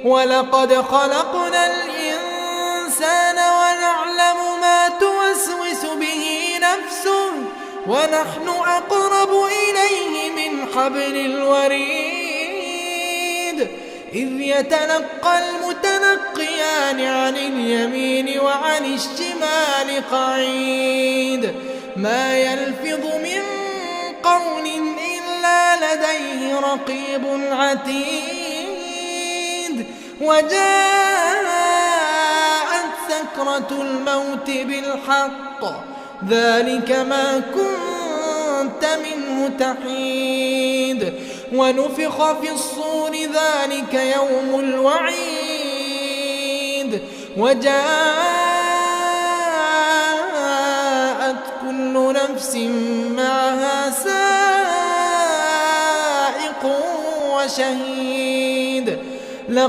ولقد خلقنا الإنسان ونعلم ما توسوس به نفسه ونحن أقرب إليه من حبل الوريد إذ يتلقى المتلقيان عن اليمين وعن الشمال قعيد ما يلفظ من قول إلا لديه رقيب عتيد وجاءت سكرة الموت بالحق ذلك ما كنت منه تحيد ونفخ في الصور ذلك يوم الوعيد وجاءت كل نفس معها سائق وشهيد